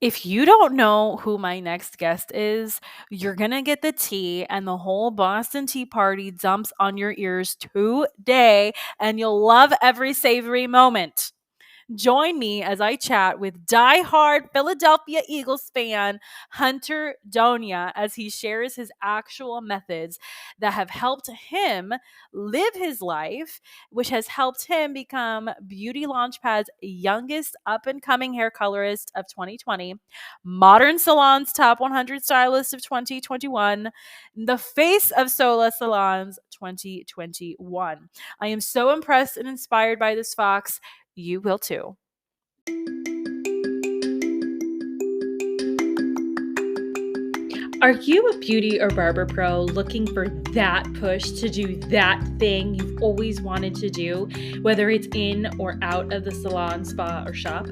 If you don't know who my next guest is, you're going to get the tea, and the whole Boston Tea Party dumps on your ears today, and you'll love every savory moment. Join me as I chat with die-hard Philadelphia Eagles fan Hunter Donia as he shares his actual methods that have helped him live his life, which has helped him become BeautyLaunchpad's youngest up-and-coming hair colorist of 2020, Modern Salon's top 100 stylist of 2021, the face of Sola Salons 2021. I am so impressed and inspired by this fox. You will too. Are you a beauty or barber pro looking for that push to do that thing you've always wanted to do, whether it's in or out of the salon, spa, or shop?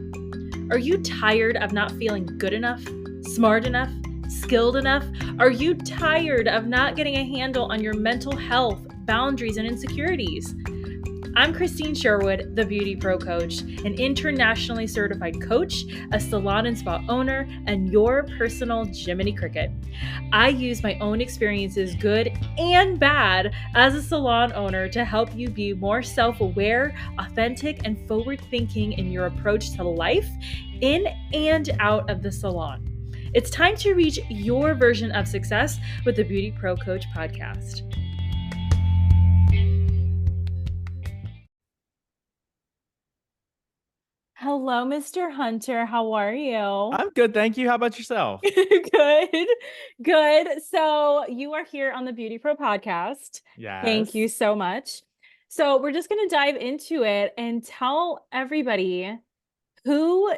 Are you tired of not feeling good enough, smart enough, skilled enough? Are you tired of not getting a handle on your mental health, boundaries, and insecurities? I'm Christine Sherwood, the BeautyPro coach, an internationally certified coach, a salon and spa owner, and your personal Jiminy Cricket. I use my own experiences, good and bad, as a salon owner to help you be more self-aware, authentic, and forward-thinking in your approach to life, in and out of the salon. It's time to reach your version of success with the BeautyPro Coach podcast. Hello, Mr. Hunter. How are you? I'm good, thank you. How about yourself? Good, good. So you are here on the BeautyPro podcast. Thank you Yes. so much. So we're just going to dive into it and tell everybody, who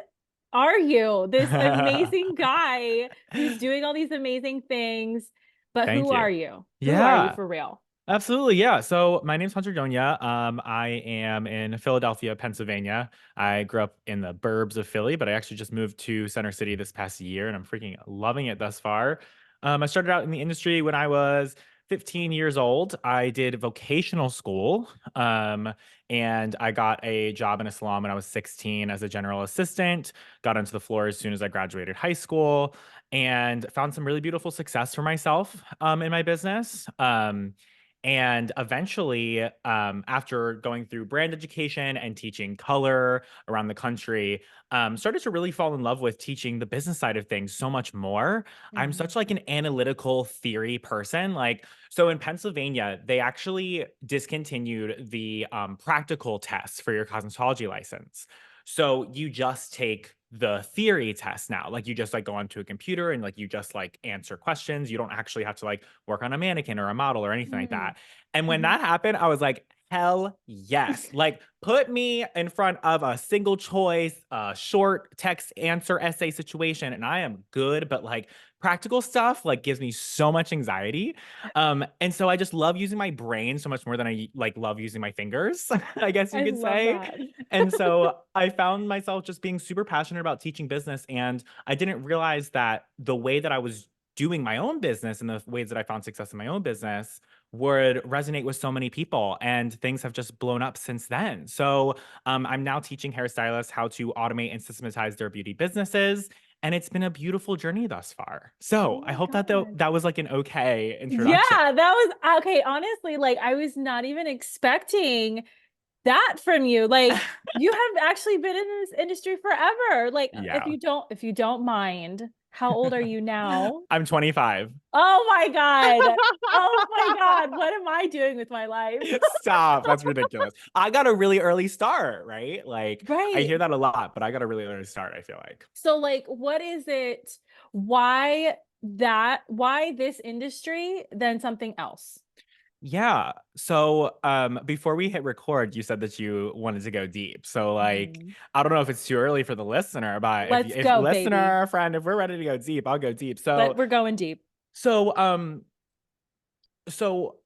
are you? This amazing guy who's doing all these amazing things, but Thank who you. are you? Who are you Yeah, for real? absolutely. Yeah. So my name's Hunter Donia. I am in Philadelphia, Pennsylvania. I grew up in the burbs of Philly, but I actually just moved to Center City this past year, and I'm freaking loving it thus far. I started out in the industry when I was 15 years old. I did vocational school, and I got a job in a salon when I was 16 as a general assistant. Got onto the floor as soon as I graduated high school, and found some really beautiful success for myself in my business. And eventually, after going through brand education and teaching color around the country, started to really fall in love with teaching the business side of things so much more. I'm such like an analytical theory person. Like, so in Pennsylvania, they actually discontinued the practical tests for your cosmetology license. So you just take the theory test now. Like you just like go onto a computer and like you just like answer questions. You don't actually have to like work on a mannequin or a model or anything like Mm. that. And when Mhm. that happened, I was like, hell yes. Like put me in front of a single choice, short text answer essay situation, and I am good. But like practical stuff like gives me so much anxiety. And so I just love using my brain so much more than I like love using my fingers, I guess you I could love say. that. And so I found myself just being super passionate about teaching business. And I didn't realize that the way that I was doing my own business and the ways that I found success in my own business would resonate with so many people. And things have just blown up since then. So I'm now teaching hairstylists how to automate and systematize their beauty businesses. And it's been a beautiful journey thus far. Oh So I my hope that God. that was like an okay Yeah, introduction. that was okay. Honestly, like I was not even expecting that from you. Like you have actually been in this industry forever. Like Yeah. if you don't mind, how old are you now? I'm 25. Oh my God. Oh my God. What am I doing with my life? Stop. That's ridiculous. I got a really early start, right? Like, I Right. hear that a lot, but I got a really early start, I feel like. So like what is it? Why this industry than something else? Yeah. So, before we hit record, you said that you wanted to go deep. So, like, Mhm. I don't know if it's too early for the listener, but Let's if go, baby. listener friend, if we're ready to go deep, I'll go deep. We're going deep. So, so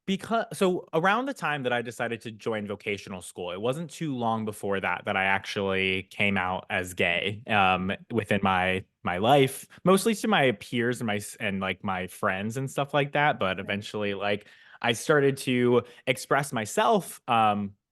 because so around the time that I decided to join vocational school, it wasn't too long before that that I actually came out as gay within my life, mostly to my peers and and like my friends and stuff like that. But Right. eventually, like I started to express myself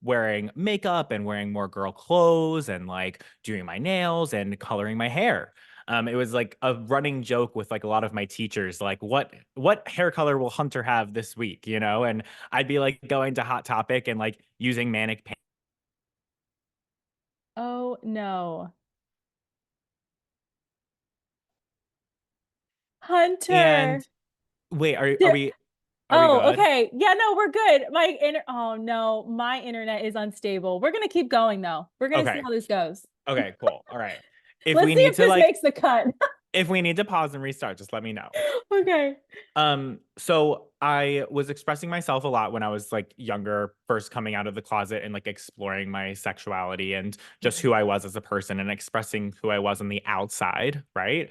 wearing makeup and wearing more girl clothes and like doing my nails and coloring my hair. It was like a running joke with like a lot of my teachers, like what hair color will Hunter have this week, you know? And I'd be like going to Hot Topic and like using manic Oh no. and Hunter. wait, are Yeah. we Oh, good? okay. Yeah, no, we're good. Oh no, my internet is unstable. We're gonna keep going though. We're gonna see Okay. how this goes. Okay, cool. All right. If Let's we see need if to this like makes the cut. if we need to pause and restart, just let me know. Okay. So I was expressing myself a lot when I was like younger, first coming out of the closet and like exploring my sexuality and just who I was as a person and expressing who I was on the outside, right?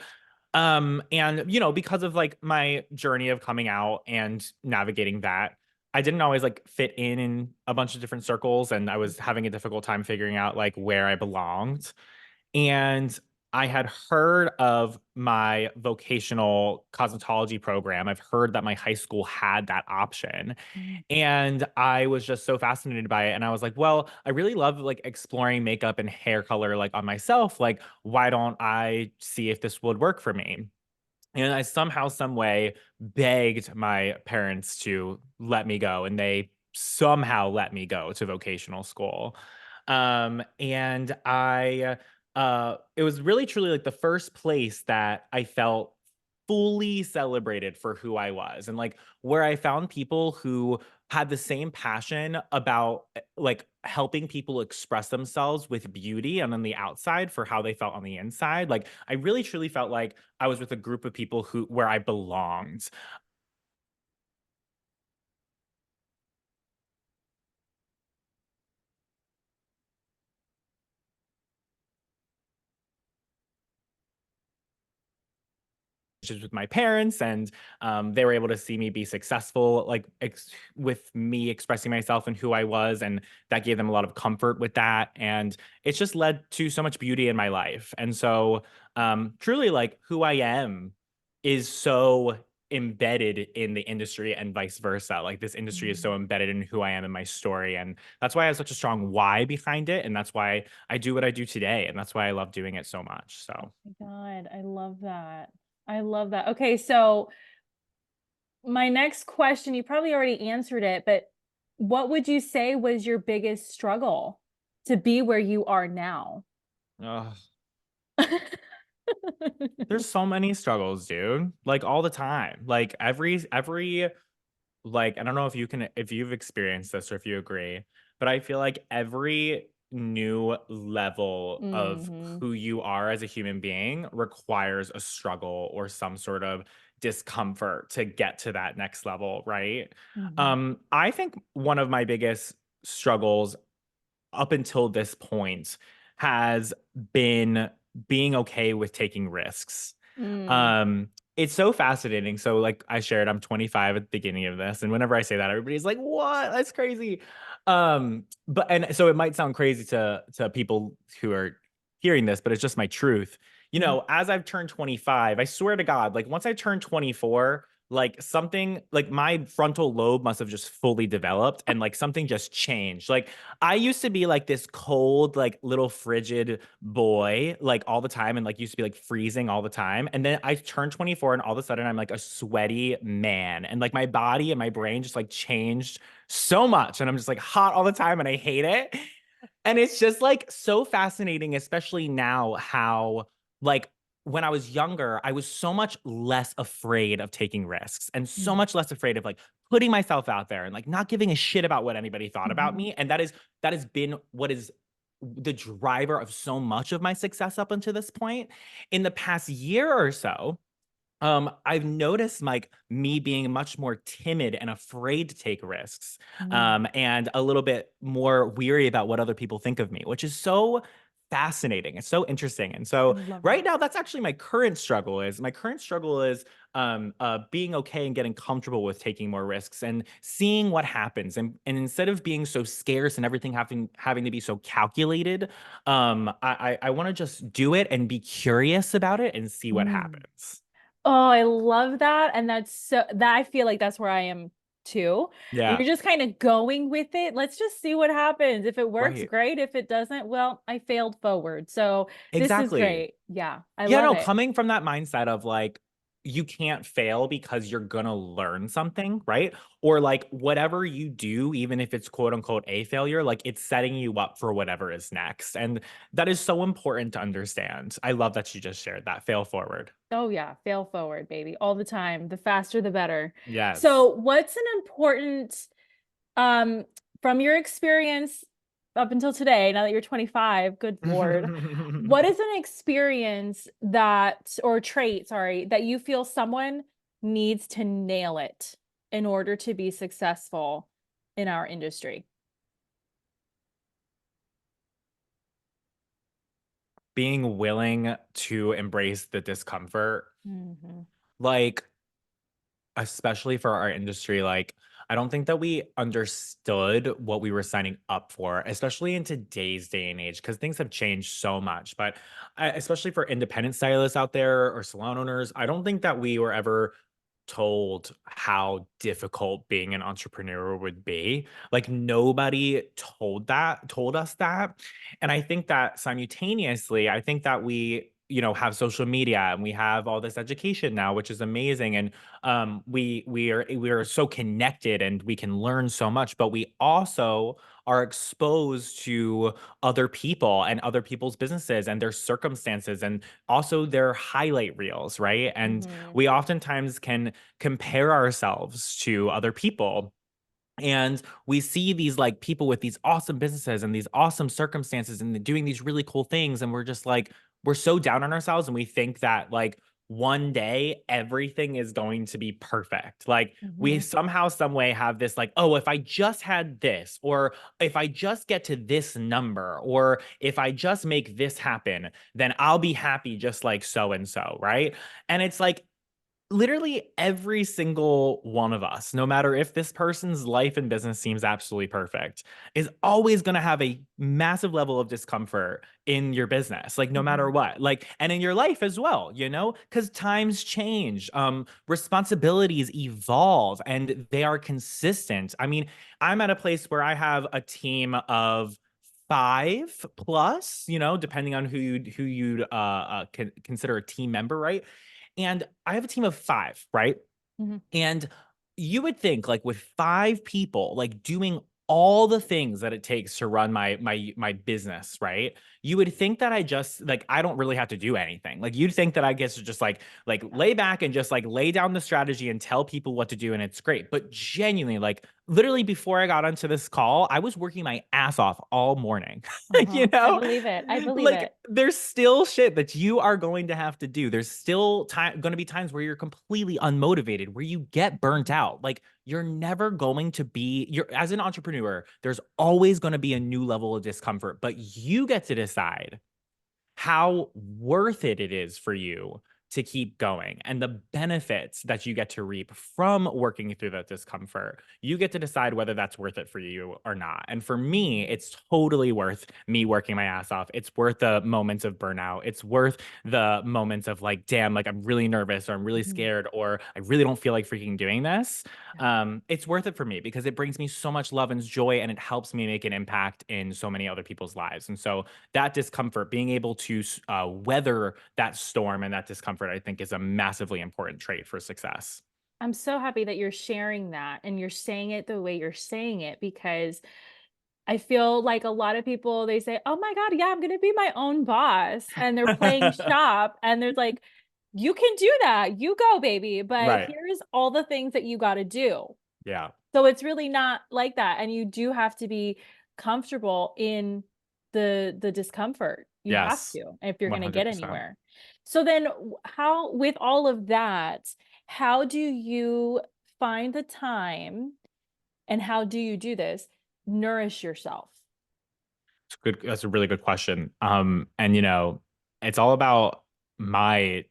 And you know, because of like my journey of coming out and navigating that, I didn't always like fit in a bunch of different circles and I was having a difficult time figuring out like where I belonged. And I had heard of my vocational cosmetology program. I've heard that my high school had that option. And I was just so fascinated by it. And I was like, well, I really love like exploring makeup and hair color like on myself. Like, why don't I see if this would work for me? And I somehow, some way begged my parents to let me go, and they somehow let me go to vocational school. And it was really truly like the first place that I felt fully celebrated for who I was, and like where I found people who had the same passion about like helping people express themselves with beauty and on the outside for how they felt on the inside. Like I really truly felt like I was with a group of people who where I belonged. With my parents and they were able to see me be successful like with me expressing myself and who I was, and that gave them a lot of comfort with that, and it's just led to so much beauty in my life. And so truly like who I am is so embedded in the industry and vice versa. Like this industry is so Mm. embedded in who I am and my story, and that's why I have such a strong why behind it, and that's why I do what I do today, and that's why I love doing it so much. Oh So my God, I love that. I love that. Okay, so my next question, you probably already answered it, but what would you say was your biggest struggle to be where you are now? ugh. There's so many struggles, dude. Like all the time. Like every like I don't know if you can if you've experienced this or if you agree, but I feel like every new level of Hmm. who you are as a human being requires a struggle or some sort of discomfort to get to that next level, right? Hmm. I think one of my biggest struggles up until this point has been being okay with taking risks. Mm. Um, it's so fascinating. So, like I shared, I'm 25 at the beginning of this, and whenever I say that, everybody's like, "What? That's crazy." But and so it might sound crazy to people who are hearing this, but it's just my truth. You Mhm. know, as I've turned 25, I swear to God, like once I turned 24, like something like my frontal lobe must have just fully developed and like something just changed. Like I used to be like this cold, like little frigid boy, like all the time, and like used to be like freezing all the time. And then I turned 24, and all of a sudden I'm like a sweaty man. And like my body and my brain just like changed so much. And I'm just like hot all the time and I hate it. And it's just like so fascinating, especially now, how like when I was younger, I was so much less afraid of taking risks and so Mm. much less afraid of like putting myself out there and like not giving a shit about what anybody thought about Mhm. me. And that has been what is the driver of so much of my success up until this point. In the past year or so, I've noticed like me being much more timid and afraid to take risks, Mm. and a little bit more weary about what other people think of me, which is so fascinating. It's so interesting. And I so love right that. now, that's actually my current struggle. Is my current struggle is being okay and getting comfortable with taking more risks and seeing what happens. And instead of being so scarce and everything having to be so calculated, I want to just do it and be curious about it and see what Mm. happens. Oh, I love that. And that's so that I feel like that's where I am. too. And Yeah, you're just kind of going with it. Let's just see what happens. If it works, right. great. If it doesn't, well, I failed forward. So this is Exactly. great. Yeah, I Yeah, love no, it. coming from that mindset of like, you can't fail because you're gonna learn something, right? Or like whatever you do, even if it's quote unquote a failure, like it's setting you up for whatever is next. And that is so important to understand. I love that you just shared that. Fail forward. Oh yeah, fail forward, baby, all the time. The faster the better. Yes. So, what's an important um from your experience up until today, now that you're 25, good lord. What is an experience that or trait, sorry, that you feel someone needs to nail it in order to be successful in our industry? Being willing to embrace the discomfort, Mhm. like especially for our industry, like I don't think that we understood what we were signing up for, especially in today's day and age, because things have changed so much. But especially for independent stylists out there or salon owners, I don't think that we were ever told how difficult being an entrepreneur would be. Like nobody told us that. And I think that simultaneously, I think that we, have social media and we have all this education now, which is amazing. And we are so connected and we can learn so much, but we also are exposed to other people and other people's businesses and their circumstances and also their highlight reels, right? And Mhm. we oftentimes can compare ourselves to other people, and we see these like people with these awesome businesses and these awesome circumstances and they're doing these really cool things, and we're just like, we're so down on ourselves and we think that like one day everything is going to be perfect. Like we Mhm. somehow some way have this like, oh, if I just had this, or if I just get to this number, or if I just make this happen, then I'll be happy just like so and so, right? And it's like literally every single one of us, no matter if this person's life and business seems absolutely perfect, is always going to have a massive level of discomfort in your business, like no matter Mhm. what, like, and in your life as well, because times change, responsibilities evolve and they are consistent. I mean, I'm at a place where I have a team of 5 plus, depending on who you'd consider a team member, right? And I have a team of 5, right? Mhm. And you would think like with 5 people, like doing all the things that it takes to run my business, right? You would think that I just like I don't really have to do anything. Like you'd think that I guess to just like Yeah. lay back and just like lay down the strategy and tell people what to do and it's great. But genuinely, like literally before I got onto this call, I was working my ass off all morning. you Uh-huh. I know, believe it. I believe like it. there's still shit that you are going to have to do. There's still time going to be times where you're completely unmotivated, where you get burnt Mhm. out. Like you're never going to be you're as an entrepreneur, there's always going to be a new level of discomfort, but you get to decide how worth it is for you to keep going and the benefits that you get to reap from working through that discomfort. You get to decide whether that's worth it for you or not. And for me, Mhm. it's totally worth me working my ass off. It's worth the moments of burnout. It's worth the moments of like, damn, like I'm really nervous or I'm really Mhm. scared or I really don't feel like freaking doing this. Yeah. It's worth it for me because it brings me so much love and joy and it helps me make an impact in so many other people's lives. And so that discomfort, being able to weather that storm and that discomfort, I think is a massively important trait for success. I'm so happy that you're sharing that and you're saying it the way you're saying it because I feel like a lot of people, they say, "Oh my god, yeah, I'm gonna be my own boss," and they're playing shop, and there's like, "You can do that, you go, baby, but Right. here's all the things that you gotta do." Yeah. So it's really not like that, and you do have to be comfortable in the discomfort. You have Yes. to if you're gonna get 100%. anywhere. So then how with all of that, how do you find the time, and how do you do this, nourish yourself? It's good. That's a really good question. And it's all about my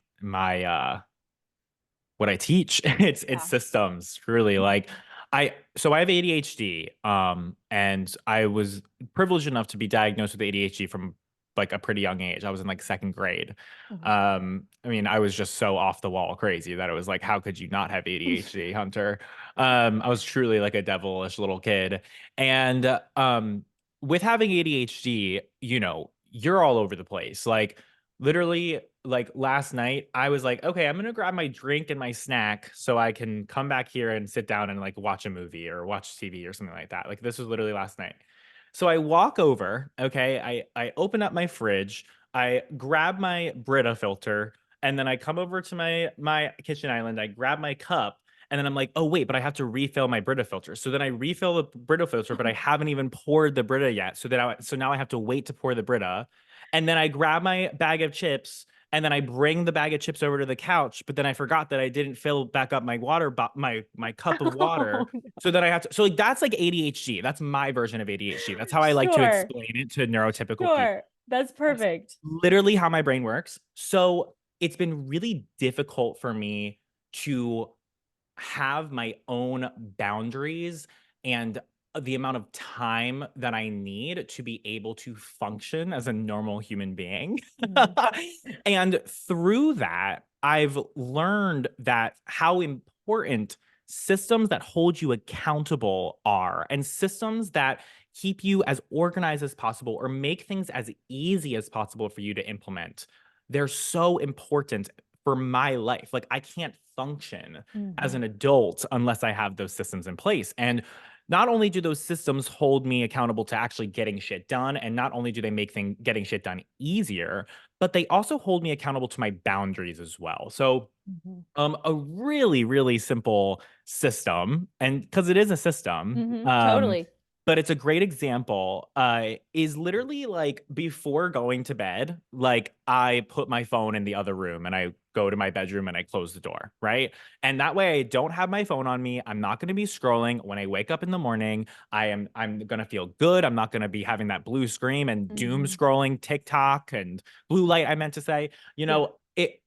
what I teach. It's Yeah. systems, really. Like Mhm. so I have ADHD, and I was privileged enough to be diagnosed with ADHD from like a pretty young age. I was in like second grade. Mhm. I mean, I was just so off the wall crazy that it was like, how could you not have ADHD, Hunter? I was truly like a devilish little kid. And with having ADHD, you know, you're all over the place. Like literally, like last night, I was like, okay, I'm gonna grab my drink and my snack so I can come back here and sit down and like watch a movie or watch TV or something like that. Like this was literally last night. So I walk over, okay, I open up my fridge, I grab my Brita filter, and then I come over to my kitchen island, I grab my cup, and then I'm like, oh wait, but I have to refill my Brita filter. So then I refill the Brita filter, but I haven't even poured the Brita yet. So now I have to wait to pour the Brita. And then I grab my bag of chips and then I bring the bag of chips over to the couch, but then I forgot that I didn't fill back up my my cup of water. Oh, So that I have to, so like that's like ADHD. That's my version of ADHD. That's how I like to sure. explain it to neurotypical people. Sure. That's That's perfect. literally how my brain works. So it's been really difficult for me to have my own boundaries and the amount of time that I need to be able to function as a normal human being. Mhm. And through that, I've learned that how important systems that hold you accountable are, and systems that keep you as organized as possible or make things as easy as possible for you to implement. They're so important for my life. Like I can't function as Mhm. an adult unless I have those systems in place. And not only do those systems hold me accountable to actually getting shit done, and not only do they make getting shit done easier, but they also hold me accountable to my boundaries as well. So Mhm. a really, really simple system, and because it is a system, Mhm. Totally. but it's a great example, is literally like before going to bed, like I put my phone in the other room and I go to my bedroom and I close the door, right? And that way I don't have my phone on me. I'm not going to be scrolling. When I wake up in the morning, I'm going to feel good. I'm not going to be having that blue screen and doom Mhm. scrolling TikTok and blue light, I meant to say. You Yeah. know,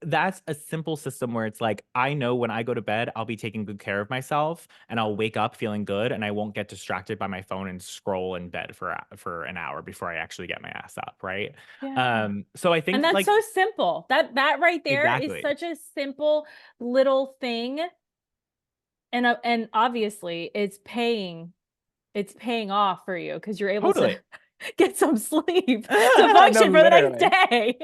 that's a simple system where it's like I know when I go to bed, I'll be taking good care of myself and I'll wake up feeling good and I won't get distracted by my phone and scroll in bed for an hour before I actually get my ass up, right? Yeah. So I And think that's like so simple. That right there is exactly. such a simple little thing. And obviously it's paying off for you because you're able to Totally. get some sleep to function No, for the next literally. day.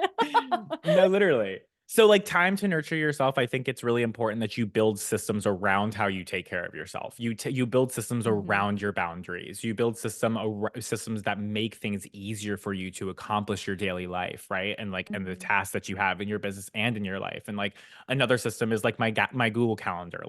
No, literally. So, like, time to nurture yourself, I think it's really important that you build systems around how you take care of yourself. You build systems Mhm. around your boundaries. You build systems that make things easier for you to accomplish your daily life, right? And like, and the Mhm. tasks that you have in your business and in your life. And like, another system is like my Google Calendar.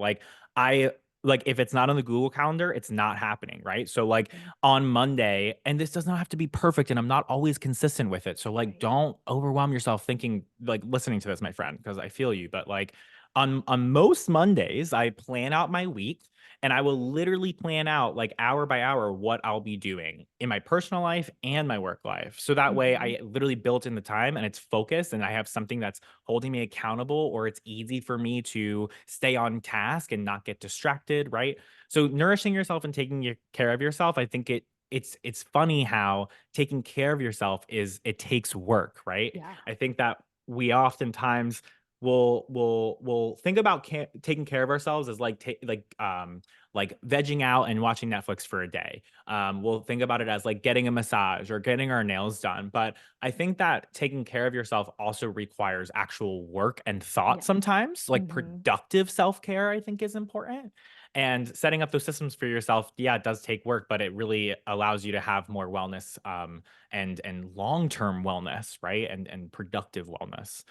I like if it's not on the Google Calendar, it's not happening, right? So like Mhm. on Monday, and this does not have to be perfect, and I'm not always consistent with it. So like Right. don't overwhelm yourself thinking like listening to this, my friend, because I feel you. But like on most Mondays, I plan out my week and I will literally plan out like hour by hour what I'll be doing in my personal life and my work life. So that way Mhm. I literally built in the time and it's focused and I have something that's holding me accountable, or it's easy for me to stay on task and not get distracted, right? So nourishing yourself and taking care of yourself, I think it's funny how taking care of yourself is it takes work, right? Yeah. I think that we oftentimes will think about taking care of ourselves as like vegging out and watching Netflix for a day. We'll think about it as like getting a massage or getting our nails done. But I think that taking care of yourself also requires actual work and thought Yeah. sometimes. Like Mhm. productive self care, I think is important. And setting up those systems for yourself, yeah, it does take work, but it really allows you to have more wellness, and long term wellness, right? And productive wellness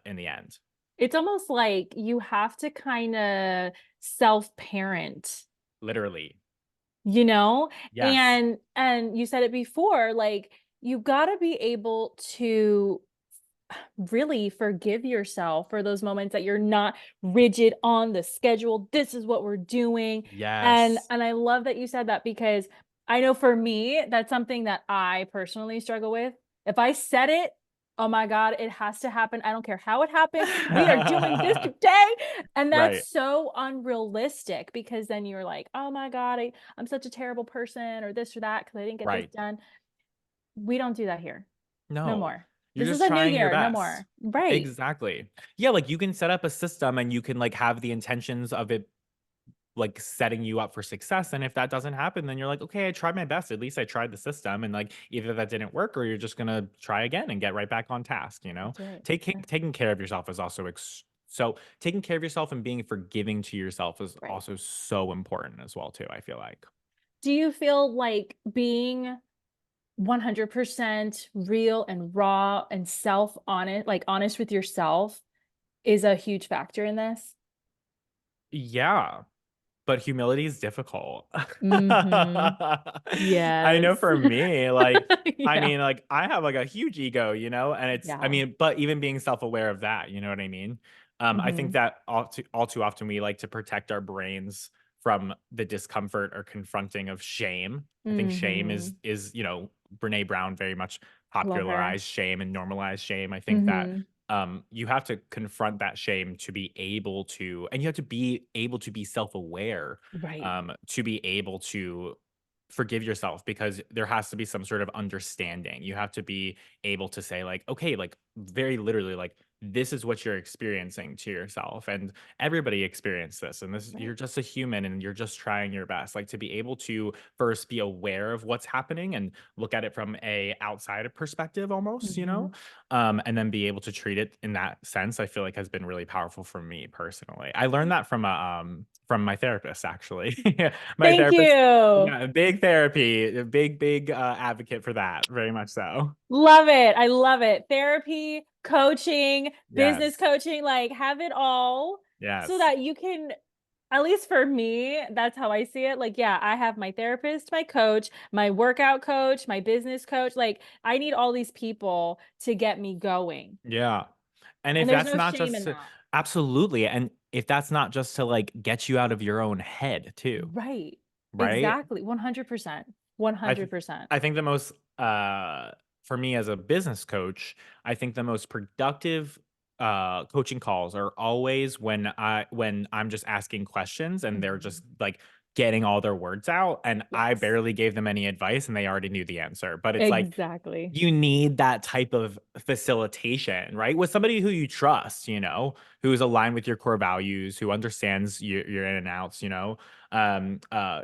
in the end. It's almost like you have to kinda self-parent, Literally. you know? Yes. And you said it before, like, you gotta be able to really forgive yourself for those moments that you're not rigid on the schedule. This is what we're doing. Yes. And I love that you said that because I know for me, that's something that I personally struggle with. If I said it, oh my God, it has to happen. I don't care how it happens. We are doing this today. And Right. that's so unrealistic because then you're like, oh my God, I'm such a terrible person or this or that because I didn't get this Right. done. We don't do that here. No No. more. You're This is just a new trying your year. No best. more. Right. Exactly. Yeah, like, you can set up a system and you can, like, have the intentions of it, like, setting you up for success, and if that doesn't happen, then you're like, "Okay, I tried my best. At least I tried the system," and, like, either that didn't work or you're just gonna try again and get right back on task, you know? That's right. Yeah. Taking care of yourself is also so taking care of yourself and being forgiving to yourself is Right. also so important as well too, I feel like. Do you feel like being 100% real and raw and self honest, like honest with yourself, is a huge factor in this? Yeah. But humility is difficult. Mhm. I know Yes. for me, like, I Yeah. mean, like, I have, like, a huge ego, you know, and I Yeah. mean, but even being self-aware of that, you know what I mean? I think Mhm. that all too often we like to protect our brains from the discomfort or confronting of shame. I think shame Mhm. you know, Brene Brown very much Love her. popularized shame and normalized shame. I think that Mhm. you have to confront that shame to be able to, and you have to be able to be self-aware, Right. to be able to forgive yourself, because there has to be some sort of understanding. You have to be able to say, like, okay, like, very literally, like, this is what you're experiencing to yourself, and everybody experienced this, and this, you're Right. just a human and you're just trying your best. Like, to be able to first be aware of what's happening and look at it from a outside perspective almost, you know, Mhm. and then be able to treat it in that sense, I feel like has been really powerful for me personally. I learned that from my therapist actually. My Thank therapist, you. yeah, big therapy, a big advocate for that, very much so. Love it. I love it. Therapy, coaching, business Yes. coaching, like have it all so Yes. that you can, at least for me, that's how I see it. Like, yeah, I have my therapist, my coach, my workout coach, my business coach. Like, I need all these people to get me going. Yeah. And if And there's that's no not shame just in that. absolutely, and if that's not just to, like, get you out of your own head too, Right. right? Exactly. 100%. I th 100%. I think the most, for me as a business coach, I think the most productive, coaching calls are always when I'm just asking questions and they're just, Mhm. like, getting all their words out, and I Yes. barely gave them any advice and they already knew the answer. But it's like, Exactly. you need that type of facilitation, right? With somebody who you trust, you know, who's aligned with your core values, who understands your in and outs, you know.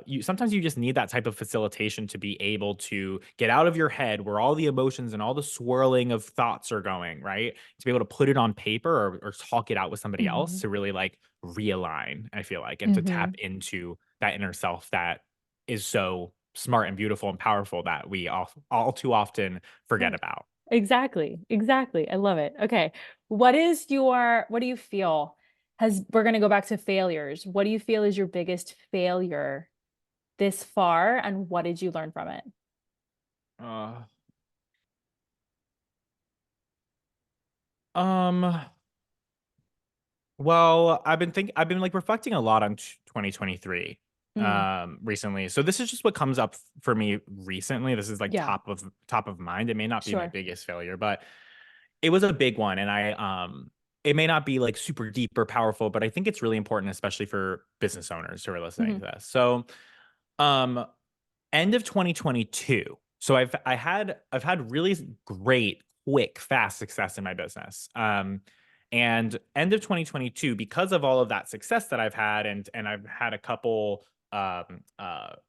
You sometimes you just need that type of facilitation to be able to get out of your head where all the emotions and all the swirling of thoughts are going, right? To be able to put it on paper, or talk it out with somebody else Mhm. to really, like, realign, I feel like, and to tap Mhm. into that inner self that is so smart and beautiful and powerful that we all too often forget Right. about. Exactly, exactly, I love it. Okay. What do you feel has we're gonna go back to failures. What do you feel is your biggest failure this far, and what did you learn from it? Uh, um, well, I've been, like, reflecting a lot on 2023 Mm, recently. So this is just what comes up for me recently. This is, like, yeah, top of mind. It may not be my sure. biggest failure, but it was a big one, and it may not be, like, super deep or powerful, but I think it's really important, especially for business owners who are listening to Mhm, this. So, um end of 2022. So I've had really great, quick, fast success in my business. And end of 2022, because of all of that success that I've had, and I've had a couple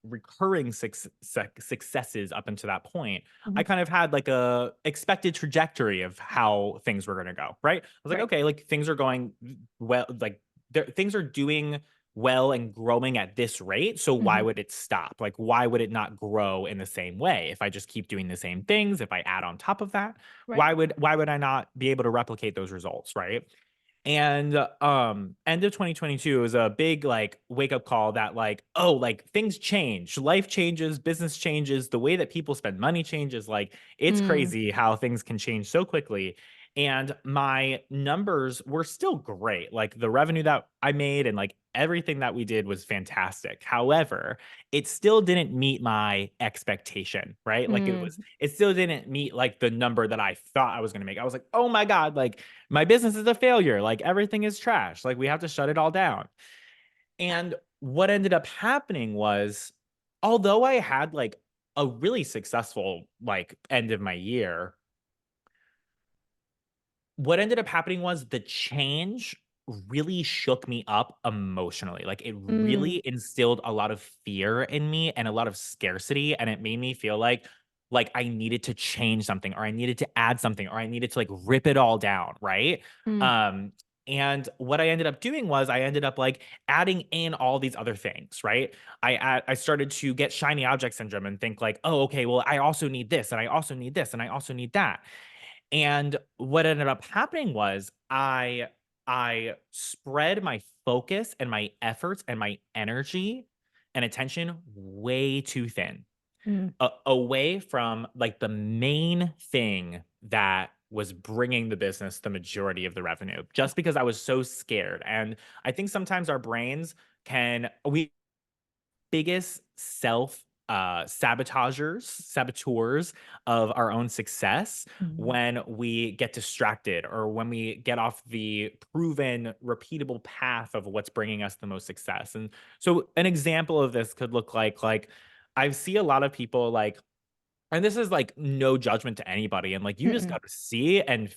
recurring successes up until that point, I mhm, kind of had, like, a expected trajectory of how things were going to go, right? I was like, right. okay, like, things are going well, like, things are doing well and growing at this rate. So why Mhm, would it stop? Like, why would it not grow in the same way? If I just keep doing the same things, if I add on top of that, right. why would I not be able to replicate those results, right? And end of 2022 was a big, like, wake up call that, like, oh, like, things change, life changes, business changes, the way that people spend money changes, like, it's Mm, crazy how things can change so quickly. And my numbers were still great. Like, the revenue that I made and, like, everything that we did was fantastic. However, it still didn't meet my expectation, right? Like, mm, it still didn't meet, like, the number that I thought I was going to make. I was like, "Oh my god, like, my business is a failure. Like, everything is trash. Like, we have to shut it all down." And what ended up happening was, although I had, like, a really successful, like, end of my year, what ended up happening was the change really shook me up emotionally. Like, it Mm, really instilled a lot of fear in me and a lot of scarcity, and it made me feel like I needed to change something, or I needed to add something, or I needed to, like, rip it all down, right? mm, Um, and what I ended up doing was I ended up, like, adding in all these other things, right? I started to get shiny object syndrome and think like, "Oh, okay, well, I also need this, and I also need this, and I also need that." And what ended up happening was I spread my focus and my efforts and my energy and attention way too thin, mm. away from like the main thing that was bringing the business the majority of the revenue, just because I was so scared. And I think sometimes our brains we biggest saboteurs of our own success Mhm, when we get distracted or when we get off the proven repeatable path of what's bringing us the most success. And so an example of this could look like I see a lot of people like, and this is like no judgment to anybody, and like you just mm-mm, got to see it and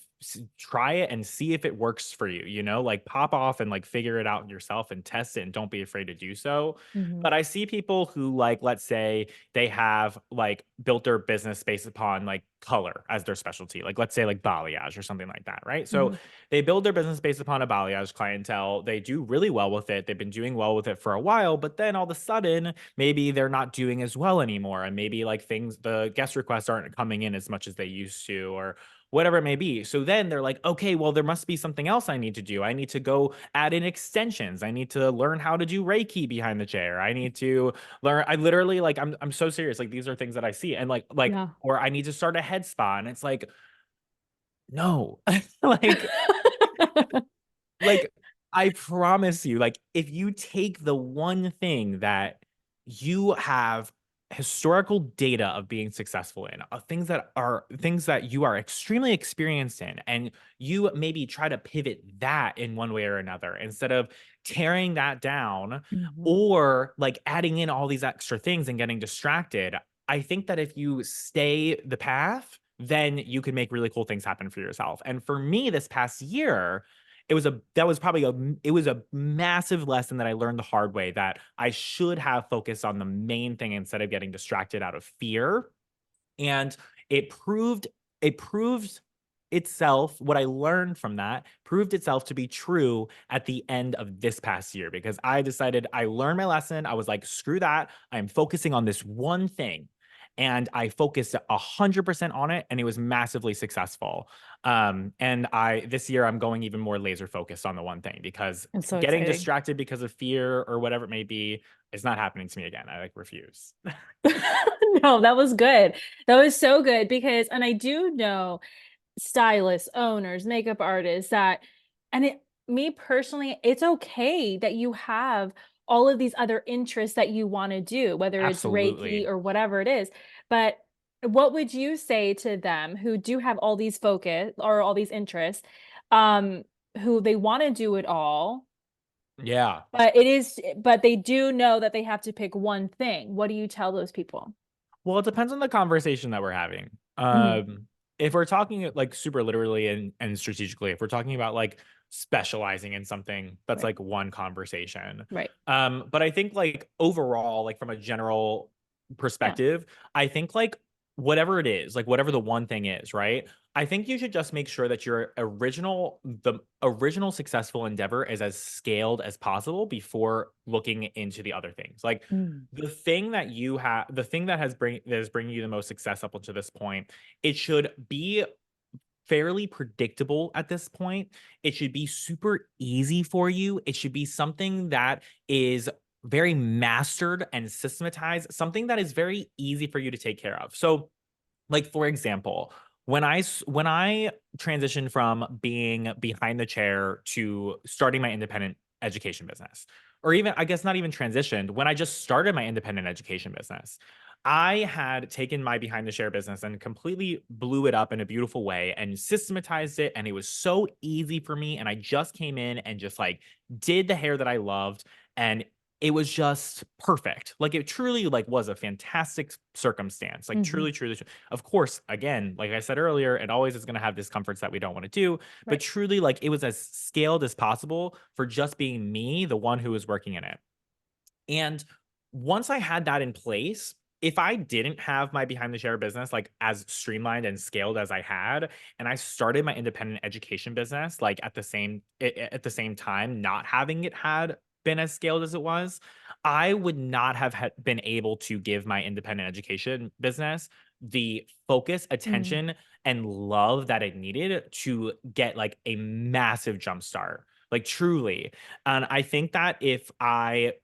try it and see if it works for you, like pop off and like figure it out yourself and test it and don't be afraid to do so. mhm, But I see people who, like, let's say they have like built their business based upon like color as their specialty, like let's say like balayage or something like that, right? So mhm, they build their business based upon a balayage clientele. They do really well with it. They've been doing well with it for a while, but then all of a sudden maybe they're not doing as well anymore. And maybe like the guest requests aren't coming in as much as they used to, or whatever it may be. So then they're like, okay, well, there must be something else I need to do. I need to go add in extensions. I need to learn how to do Reiki behind the chair. I need to learn. I literally like, I'm so serious. Like, these are things that I see, and yeah. or I need to start a head spa. And it's like, no, like, like, I promise you, like, if you take the one thing that you have historical data of being successful in, things that you are extremely experienced in, and you maybe try to pivot that in one way or another instead of tearing that down Mhm, or like adding in all these extra things and getting distracted. I think that if you stay the path, then you can make really cool things happen for yourself. And for me, this past year, it was a massive lesson that I learned the hard way, that I should have focused on the main thing instead of getting distracted out of fear. And it proved itself, what I learned from that proved itself to be true at the end of this past year, because I decided, I learned my lesson. I was like, screw that. I'm focusing on this one thing. And I focused 100% on it, and it was massively successful. And this year I'm going even more laser focused on the one thing, because it's so getting exciting. distracted because of fear or whatever it may be is not happening to me again. I like refuse. No, that was good. That was so good because and I do know stylists, owners, makeup artists that and it me personally, it's okay that you have all of these other interests that you wanna do, whether it's Reiki Absolutely. or whatever it is. But what would you say to them who do have all these focus or all these interests, um, who they wanna do it all, Yeah. but they do know that they have to pick one thing. What do you tell those people? Well, it depends on the conversation that we're having. Mhm. If we're talking like super literally and strategically, if we're talking about like specializing in something, that's Right, like one conversation. right. But I think like overall, like from a general Yeah. perspective, I think like whatever it is, like whatever the one thing is, right? I think you should just make sure that the original successful endeavor is as scaled as possible before looking into the other things. Like, Mm, the thing that is bringing you the most success up until this point, it should be fairly predictable at this point. It should be super easy for you. It should be something that is very mastered and systematized, something that is very easy for you to take care of. So, like, for example, when I transitioned from being behind the chair to starting my independent education business, or even, I guess, not even transitioned, when I just started my independent education business, I had taken my behind the chair business and completely blew it up in a beautiful way and systematized it, and it was so easy for me, and I just came in and just like did the hair that I loved, and it was just perfect. Like it truly like was a fantastic circumstance. Like Hmm. truly, truly, of course, again, like I said earlier, it always is going to have discomforts that we don't want to do, but Right. truly like it was as scaled as possible for just being me, the one who was working in it. And once I had that in place, if I didn't have my behind the chair business like as streamlined and scaled as I had, and I started my independent education business like at the same time, not having it had been as scaled as it was, I would not have been able to give my independent education business the focus, Mm. attention, and love that it needed to get like a massive jump start. Like truly. And I think that if I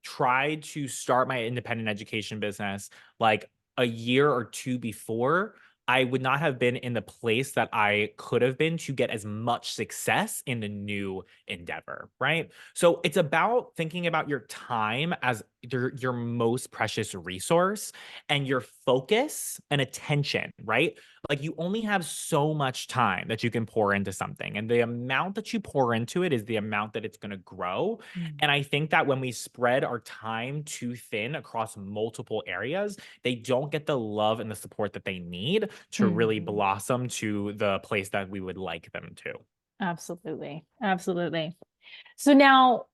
tried to start my independent education business like a year or two before, I would not have been in the place that I could have been to get as much success in the new endeavor, right? So it's about thinking about your time as your most precious resource and your focus and attention, right? Like you only have so much time that you can pour into something, and the amount that you pour into it is the amount that it's going to grow. Mm. And I think that when we spread our time too thin across multiple areas, they don't get the love and the support that they need to really Mhm. blossom to the place that we would like them to. Absolutely. Absolutely. So now,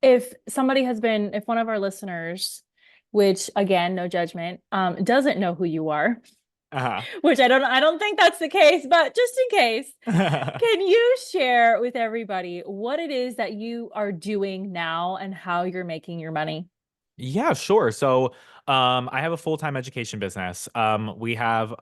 if one of our listeners, which again, no judgment, doesn't know who you are, which I don't think that's the case, but just in case, Uh-huh. can you share with everybody what it is that you are doing now and how you're making your money? Yeah, sure. So, I have a full-time education business. We have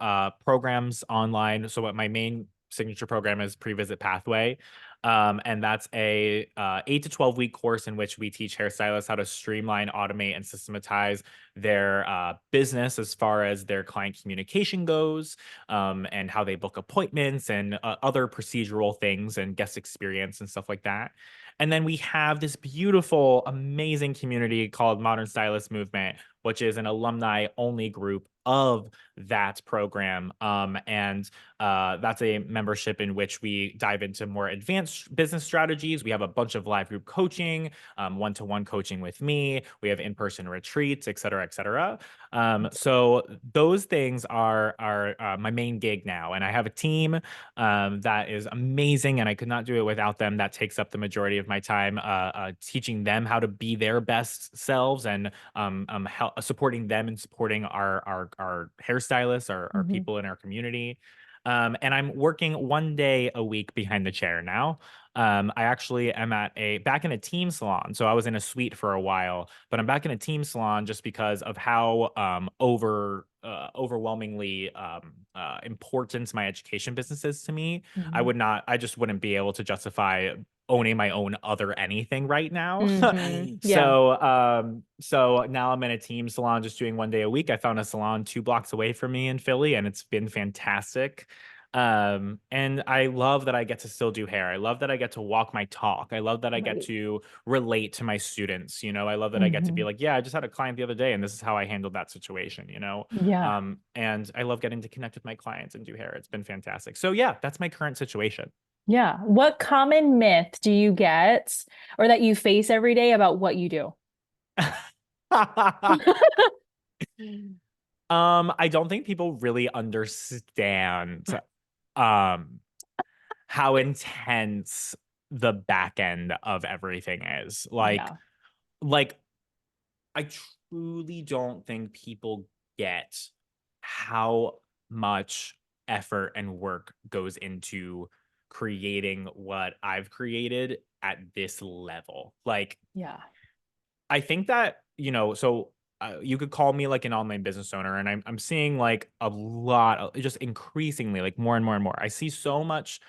programs online. So, what my main signature program is Pre-Visit Pathway, and that's a 8 to 12 week course in which we teach hairstylists how to streamline, automate, and systematize their business as far as their client communication goes, and how they book appointments and other procedural things and guest experience and stuff like that. And then we have this beautiful, amazing community called Modern Stylist Movement, which is an alumni only group of that program. And that's a membership in which we dive into more advanced business strategies. We have a bunch of live group coaching, one to one coaching with me. We have in person retreats, et cetera, et cetera. So those things are my main gig now. And I have a team that is amazing, and I could not do it without them. That takes up the majority of my time, teaching them how to be their best selves, and supporting them and supporting our hairstylists, our Mhm. people in our community. And I'm working 1 day a week behind the chair now. I actually am back in a team salon. So I was in a suite for a while, but I'm back in a team salon just because of how overwhelmingly important my education business is to me. Mhm. I just wouldn't be able to justify owning my own other anything right now. Mhm. Yeah. So now I'm in a team salon just doing 1 day a week. I found a salon 2 blocks away from me in Philly, and it's been fantastic. And I love that I get to still do hair. I love that I get to walk my talk. I love that I get Right. to relate to my students. I love that I get to be Mhm. like, yeah, I just had a client the other day and this is how I handled that situation. Yeah. And I love getting to connect with my clients and do hair. It's been fantastic. So yeah, that's my current situation. Yeah. What common myth do you get or that you face every day about what you do? I don't think people really understand um how intense the back end of everything is. Like Yeah. like I truly don't think people get how much effort and work goes into creating what I've created at this level. Like Yeah. I think that, you could call me like an online business owner, and I'm seeing like a lot of just increasingly like more and more and more. I see so much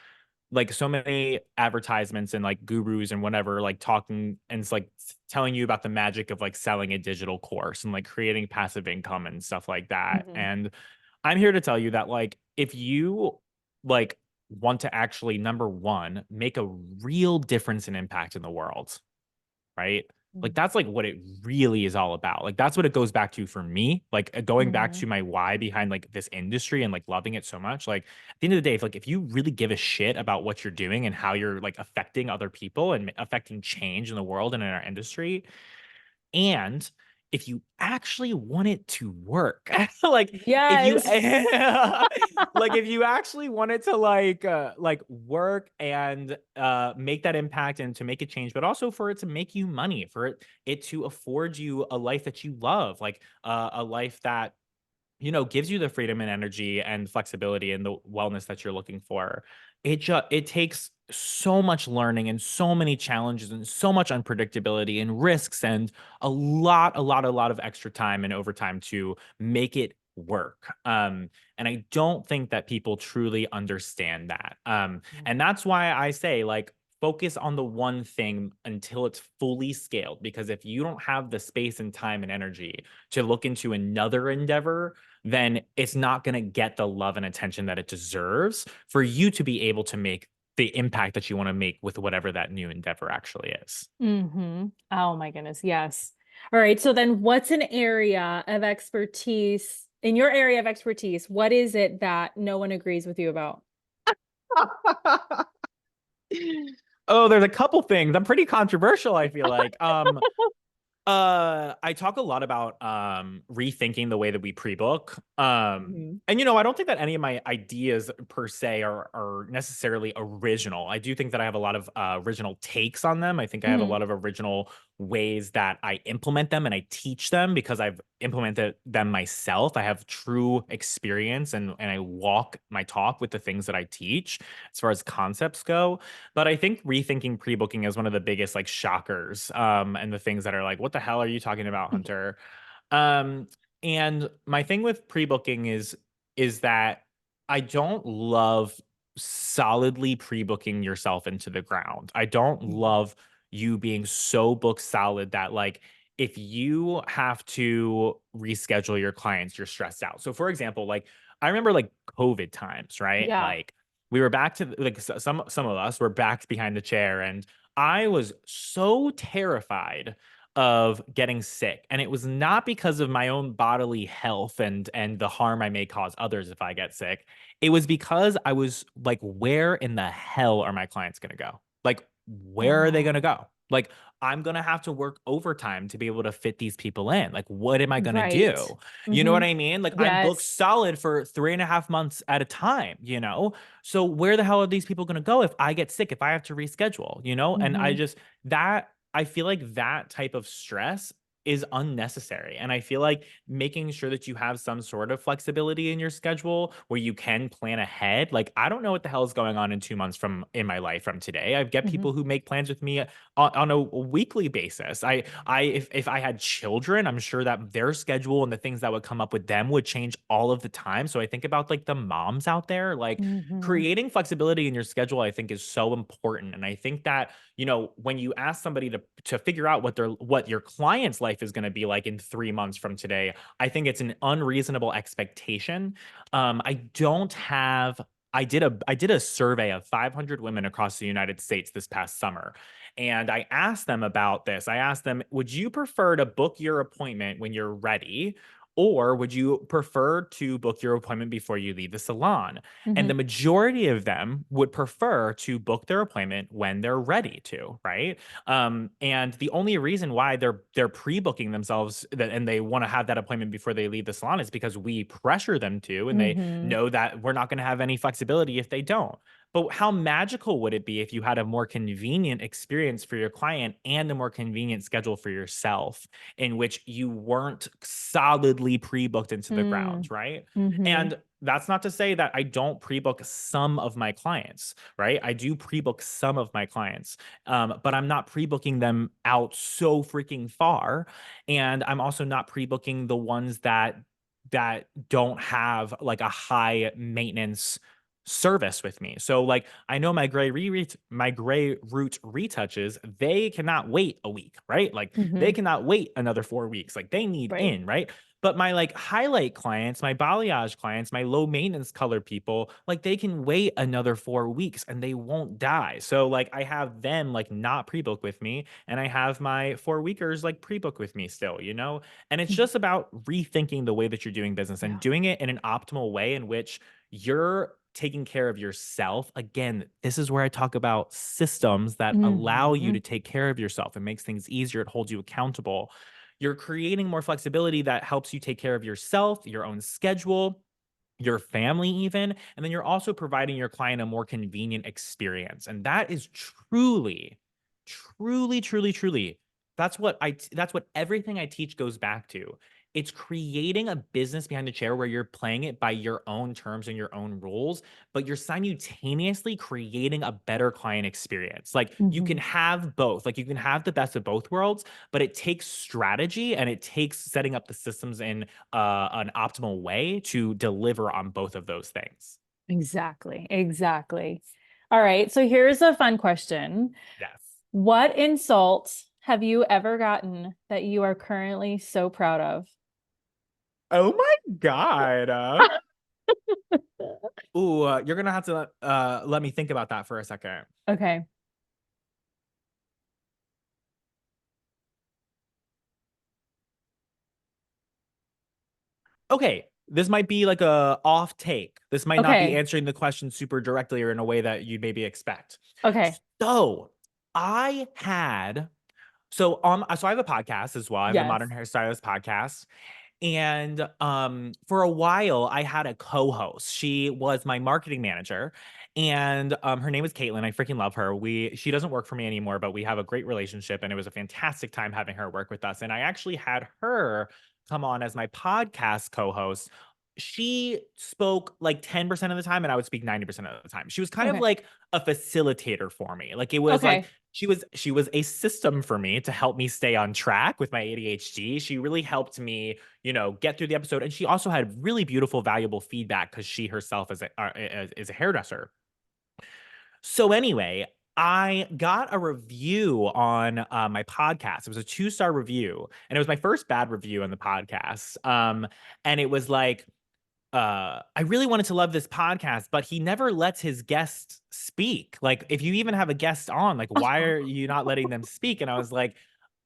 like so many advertisements and like gurus and whatever like talking and it's like telling you about the magic of like selling a digital course and like creating passive income and stuff like that. Mhm. And I'm here to tell you that like if you like want to actually number one make a real difference and impact in the world, right? Like Mhm. that's like what it really is all about. Like that's what it goes back to for me. Like going back Mhm. to my why behind like this industry and like loving it so much. Like at the end of the day, if you really give a shit about what you're doing and how you're like affecting other people and affecting change in the world and in our industry, And if you actually want it to work, like if you Yes. like if you actually want it to like work and make that impact and to make a change, but also for it to make you money, for it to afford you a life that you love, like a life that gives you the freedom and energy and flexibility and the wellness that you're looking for. It takes so much learning and so many challenges and so much unpredictability and risks and a lot of extra time and overtime to make it work. And I don't think that people truly understand that. And that's why I say, like, focus on the one thing until it's fully scaled, because if you don't have the space and time and energy to look into another endeavor, then it's not going to get the love and attention that it deserves for you to be able to make the impact that you want to make with whatever that new endeavor actually is. Oh my goodness, yes. All right, so then what's an area of expertise in your area of expertise, what is it that no one agrees with you about? Oh, there's a couple things. I'm pretty controversial, I feel like. I talk a lot about rethinking the way that we pre-book. Mhm. And I don't think that any of my ideas per se are necessarily original. I do think that I have a lot of original takes on them. I think I have a Mhm. lot of original ways that I implement them and I teach them because I've implemented them myself. I have true experience and I walk my talk with the things that I teach as far as concepts go. But I think rethinking pre-booking is one of the biggest like shockers, and the things that are like, what the hell are you talking about, Hunter? Um, and my thing with pre-booking is that I don't love solidly pre-booking yourself into the ground. I don't Mhm. love you being so book solid that, like, if you have to reschedule your clients, you're stressed out. So for example, like, I remember like COVID times, right? Yeah. Like, we were back to like some of us were back behind the chair, and I was so terrified of getting sick. And it was not because of my own bodily health and the harm I may cause others if I get sick. It was because I was like, where in the hell are my clients going to go? Like, where are they going to Oh, go? Like, I'm going to have to work overtime to be able to fit these people in. Like, what am I going to right. do? You know what Mhm. I mean? Like, I'm booked Yes. solid for 3.5 months at a time. So where the hell are these people going to go if I get sick, if I have to reschedule? And Mhm. I feel like that type of stress is unnecessary. And I feel like making sure that you have some sort of flexibility in your schedule where you can plan ahead. Like, I don't know what the hell is going on in 2 months from in my life from today. I get Mhm. people who make plans with me on a weekly basis. If I had children, I'm sure that their schedule and the things that would come up with them would change all of the time. So I think about like the moms out there, like, Mhm. creating flexibility in your schedule, I think is so important. And I think that, when you ask somebody to figure out what your client's life is going to be like in 3 months from today, I think it's an unreasonable expectation. I don't have. I did a survey of 500 women across the United States this past summer, and I asked them about this. I asked them, would you prefer to book your appointment when you're ready, or would you prefer to book your appointment before you leave the salon? And the Mhm. majority of them would prefer to book their appointment when they're ready to, right? And the only reason why they're pre-booking themselves and they want to have that appointment before they leave the salon is because we pressure them to, and they Mhm. know that we're not going to have any flexibility if they don't. But how magical would it be if you had a more convenient experience for your client and a more convenient schedule for yourself, in which you weren't solidly pre-booked into the ground, Mm. right? Mhm. And that's not to say that I don't pre-book some of my clients, right? I do pre-book some of my clients, but I'm not pre-booking them out so freaking far, and I'm also not pre-booking the ones that don't have like a high maintenance service with me. So like, I know my gray root retouches, they cannot wait a week, right? Like, they Mhm. cannot wait another 4 weeks. Like, they need Right. in, right? But my like highlight clients, my balayage clients, my low maintenance color people, like, they can wait another 4 weeks and they won't die. So like, I have them like not pre-book with me, and I have my 4 weekers like pre-book with me still. And it's Mhm. just about rethinking the way that you're doing business and Yeah. doing it in an optimal way in which you're taking care of yourself. Again, this is where I talk about systems that allow you to Mhm. take care of yourself. It makes things easier. It holds you accountable. You're creating more flexibility that helps you take care of yourself, your own schedule, your family even, and then you're also providing your client a more convenient experience. And that is truly, that's what everything I teach goes back to. It's creating a business behind the chair where you're playing it by your own terms and your own rules, but you're simultaneously creating a better client experience. Like you can Mhm. have both. Like you can have the best of both worlds, but it takes strategy and it takes setting up the systems in an optimal way to deliver on both of those things. Exactly. Exactly. All right. So here's a fun question. Yes. What insult have you ever gotten that you are currently so proud of? Oh my God. You're gonna have to let me think about that for a second. Okay. Okay, this might be like a off take. This might not be Okay. answering the question super directly or in a way that you maybe expect. Okay. So I had so I have a podcast as well. I have the Modern Yes. Hairstylist podcast. And for a while, I had a co-host. She was my marketing manager, and her name is Caitlin. I freaking love her. She doesn't work for me anymore, but we have a great relationship, and it was a fantastic time having her work with us. And I actually had her come on as my podcast co-host. She spoke like 10% of the time, and I would speak 90% of the time. She was kind of Okay. like a facilitator for me. Like it was like Okay. she was a system for me to help me stay on track with my ADHD. She really helped me, get through the episode. And she also had really beautiful, valuable feedback because she herself is a hairdresser. So anyway, I got a review on my podcast. It was a 2-star review, and it was my first bad review on the podcast. And it was like, I really wanted to love this podcast, but he never lets his guests speak. Like, if you even have a guest on, like, why are you not letting them speak? And I was like,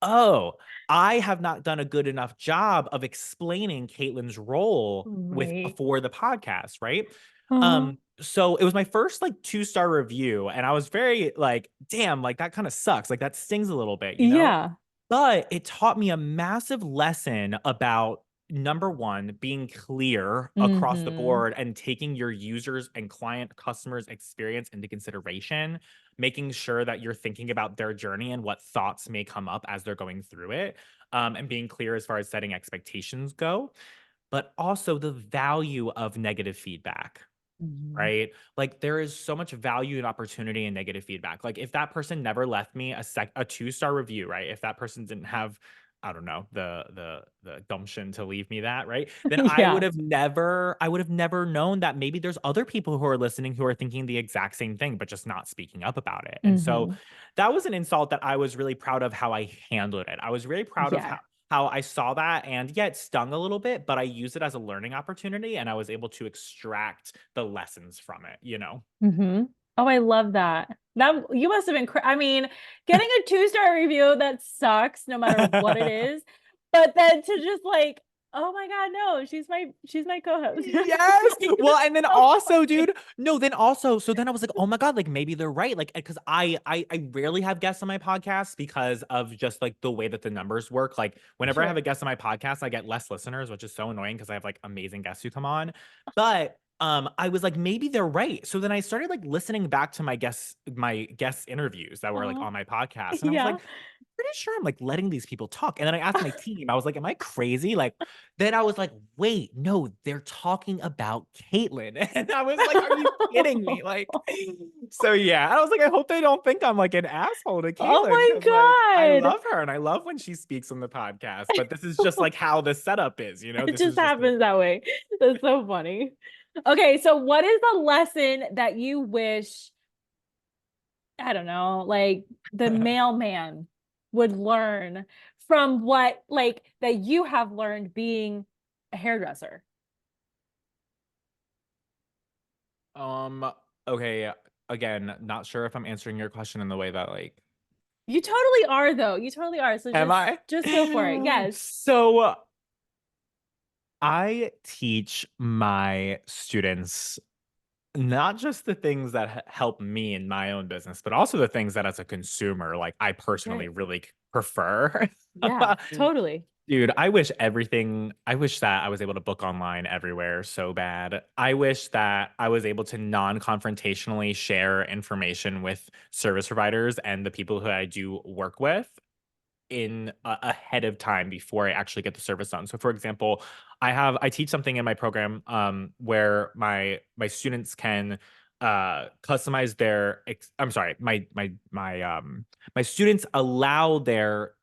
oh, I have not done a good enough job of explaining Caitlin's role with Right. for the podcast, right? Uh-huh. So it was my first like 2-star review, and I was very like, damn, like that kind of sucks. Like that stings a little bit. Yeah. But it taught me a massive lesson about number one, being clear across the Mm-hmm. board and taking your users and client customers' experience into consideration, making sure that you're thinking about their journey and what thoughts may come up as they're going through it, and being clear as far as setting expectations go, but also the value of negative feedback. Mm-hmm. Right? Like, there is so much value and opportunity in negative feedback. Like, if that person never left me a 2-star review, right? If that person didn't have, I don't know, the gumption to leave me that, right? Then Yeah. I would have never known that maybe there's other people who are listening who are thinking the exact same thing, but just not speaking up about it. And so Mm-hmm. that was an insult that I was really proud of how I handled it. I was really proud of Yeah. how I saw that, and yeah, it stung a little bit, but I used it as a learning opportunity and I was able to extract the lessons from it. Mm-hmm. Oh, I love that. That you must have been, I mean, getting a 2-star review, that sucks no matter what it is. But then to just like, oh my God, no, she's my co-host. Yes. Well, and then So also, funny. dude, no, then also, so then I was like, oh my God, like maybe they're right. Like, because I rarely have guests on my podcast because of just like the way that the numbers work. Like, whenever I have Sure. a guest on my podcast, I get less listeners, which is so annoying because I have like amazing guests who come on. But I was like, maybe they're right. So then I started like listening back to my guest interviews that were like Uh, on my podcast. And I was yeah. like, pretty sure I'm like letting these people talk. And then I asked my team, I was like, am I crazy? Like, then I was like, wait, no, they're talking about Caitlyn. And I was like, are you kidding me? Like, so yeah. I was like, I hope they don't think I'm like an asshole to Oh Caitlyn because like I my God. love her and I love when she speaks on the podcast. But this is just like how the setup is. It This just is just happens that way. That's so funny. Okay, so what is the lesson that you wish, I don't know, like the mailman would learn from what like that you have learned being a hairdresser? um okay. Again, not sure if I'm answering your question in the way that like You totally are though. You totally are. So am just I? just go for it. Yes. So I teach my students not just the things that help me in my own business, but also the things that as a consumer, like I personally Right. really prefer. Yeah, totally. Dude, I wish that I was able to book online everywhere so bad. I wish that I was able to non-confrontationally share information with service providers and the people who I do work with ahead of time before I actually get the service done. So for example, I teach something in my program where my students can customize I'm sorry, my students allow their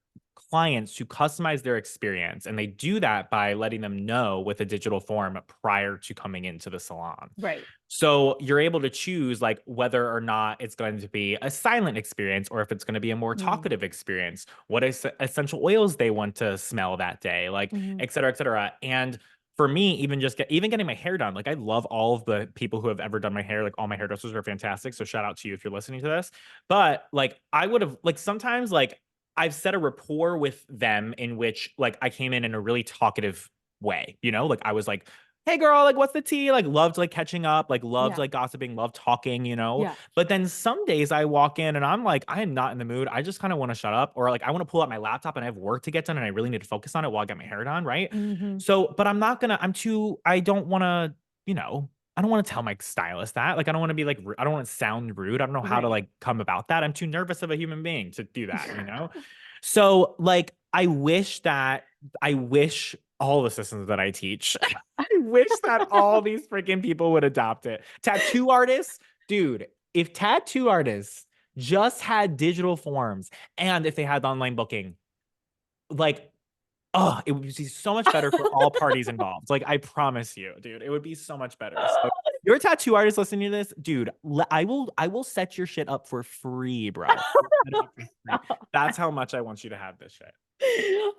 clients to customize their experience, and they do that by letting them know with a digital form prior to coming into the salon. Right. So you're able to choose like whether or not it's going to be a silent experience or if it's going to be a more Mm. talkative experience, what essential oils they want to smell that day, like Mhm. et cetera, et cetera. And for me, even getting my hair done, like I love all of the people who have ever done my hair. Like all my hairdressers are fantastic. So shout out to you if you're listening to this. But like I would have like sometimes like I've set a rapport with them in which like I came in a really talkative way, you know, like I was like, hey girl, like what's the tea? Like loved like catching up, like loved Yeah. like gossiping, loved talking, you know. Yeah. But then some days I walk in and I'm like, I am not in the mood. I just kind of want to shut up, or like I want to pull out my laptop and I have work to get done and I really need to focus on it while I get my hair done, right? Mhm. So, but I don't want to, you know, I don't want to tell my stylist that. Like I don't want to be like I don't want to sound rude. I don't know how to Right. like come about that. I'm too nervous of a human being to do that, you know? So like I wish all the systems that I teach, I wish that all these freaking people would adopt it. Tattoo artists, dude, if tattoo artists just had digital forms and if they had online booking, like, oh, it would be so much better for all parties involved. Like, I promise you, dude, it would be so much better. So, you're a tattoo artist listening to this, dude. I will set your shit up for free, bro. Set it up for free. That's how much I want you to have this shit.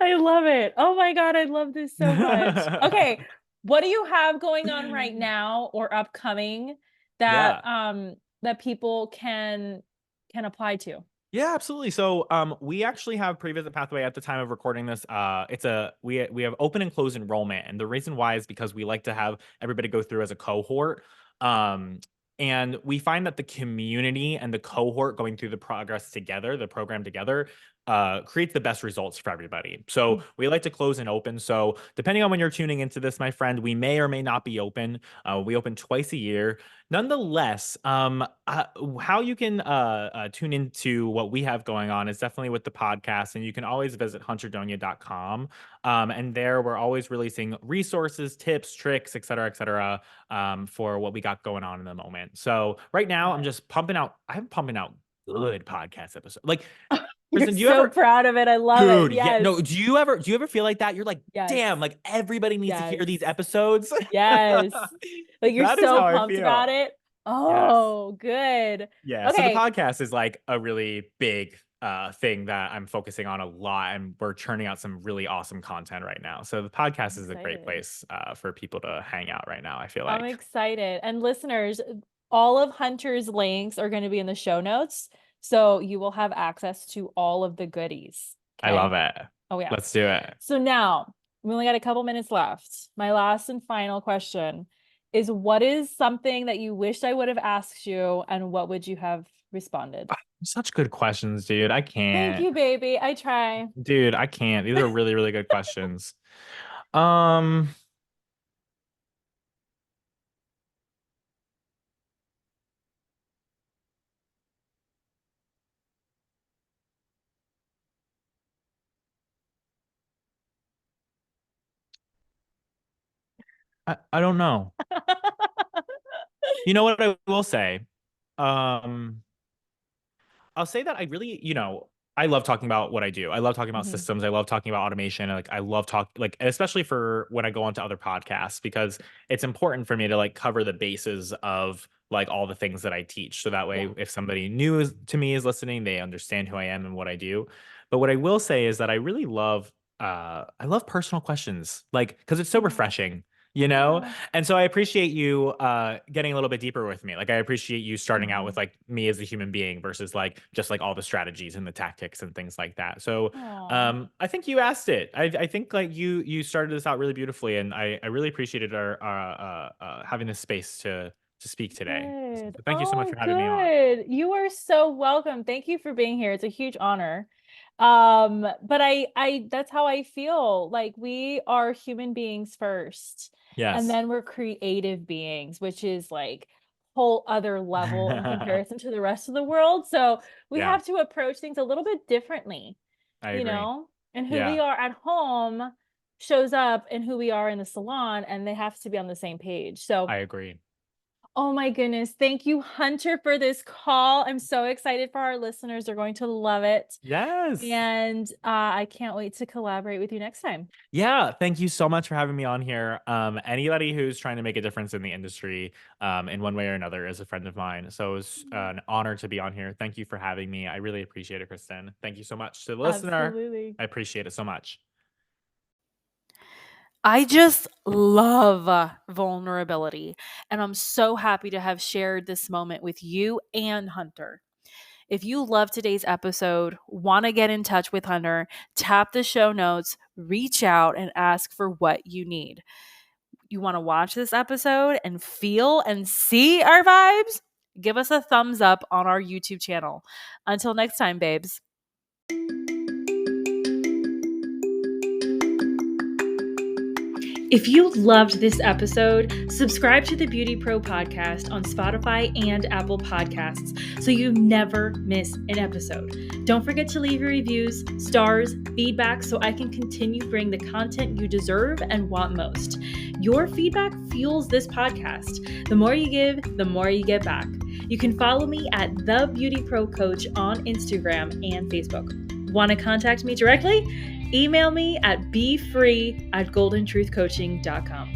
I love it. Oh my God, I love this so much. Okay, what do you have going on right now or upcoming that Yeah. that people can apply to? Yeah, absolutely. So, we actually have pre-visit pathway at the time of recording this. We have open and closed enrollment, and the reason why is because we like to have everybody go through as a cohort. Um, and we find that the community and the cohort going through the program together, creates the best results for everybody. So Mm. we like to close and open. So depending on when you're tuning into this, my friend, we may or may not be open. We open twice a year. Nonetheless, how you can tune into what we have going on is definitely with the podcast, and you can always visit hunterdonia.com. And there we're always releasing resources, tips, tricks, et cetera, for what we got going on in the moment. So right now, Got it. I'm pumping out good podcast episodes. Like, You're Kristen, do you so ever, proud of it. I love it. dude? Yeah, Yes. no. Do you ever feel like that? You're like, Yes. damn, like everybody needs to hear Yes. these episodes. Yes. Like you're That is so how I pumped about feel. it. Yes. Oh, good. Yeah, so the Okay. podcast is like a really big thing that I'm focusing on a lot, and we're churning out some really awesome content right now. So the I'm podcast is a great excited. place for people to hang out right now, I feel I'm like. excited. And listeners, all of Hunter's links are going to be in the show notes. So you will have access to all of the goodies. I Okay. love it. Oh, yeah. Let's do it. So now we only got a couple minutes left. My last and final question is, what is something that you wished I would have asked you, and what would you have responded? Such good questions, dude. I Thank can't. you, baby. I try. Dude, I can't. These are really, really good questions. Um, I don't know. You know what I will say? Um, I'll say that I really, you know, I love talking about what I do. I love talking about Mhm. systems. I love talking about automation. Like I love like especially for when I go onto other podcasts because it's important for me to like cover the bases of like all the things that I teach. So that way Yeah. if somebody new to me is listening, they understand who I am and what I do. But what I will say is that I love personal questions. Like because it's so Oh, refreshing, you know? oh. And so I appreciate you getting a little bit deeper with me. Like I appreciate you starting out with Mhm. like me as a human being versus like just like all the strategies and the tactics and things like that. So Aw. I think you asked it. I think like you started this out really beautifully, and I really appreciated our having this space to speak today. So thank you so much Oh, for having me on. good. You are so welcome. Thank you for being here. It's a huge honor. But I that's how I feel. Like, we are human beings first, and Yes. then we're creative beings, which is like whole other level in comparison to the rest of the world. So we Yeah, have to approach things a little bit differently, I you agree. know? And who we Yeah, are at home shows up in who we are in the salon, and they have to be on the same page. So, I agree. oh my goodness, thank you, Hunter, for this call. I'm so excited for our listeners. They're going to love it. Yes. And I can't wait to collaborate with you next time. Yeah, thank you so much for having me on here. Anybody who's trying to make a difference in the industry, in one way or another, is a friend of mine. So it's an honor to be on here. Thank you for having me. I really appreciate it, Kristen. Thank you so much to the listener. Absolutely. I appreciate it so much. I just love vulnerability, and I'm so happy to have shared this moment with you and Hunter. If you love today's episode, want to get in touch with Hunter, tap the show notes, reach out, and ask for what you need. You want to watch this episode and feel and see our vibes? Give us a thumbs up on our YouTube channel. Until next time, babes. If you loved this episode, subscribe to the Beauty Pro podcast on Spotify and Apple Podcasts so you never miss an episode. Don't forget to leave your reviews, stars, feedback so I can continue bringing the content you deserve and want most. Your feedback fuels this podcast. The more you give, the more you get back. You can follow me at The Beauty Pro Coach on Instagram and Facebook. Want to contact me directly? Email me at befree@goldentruthcoaching.com.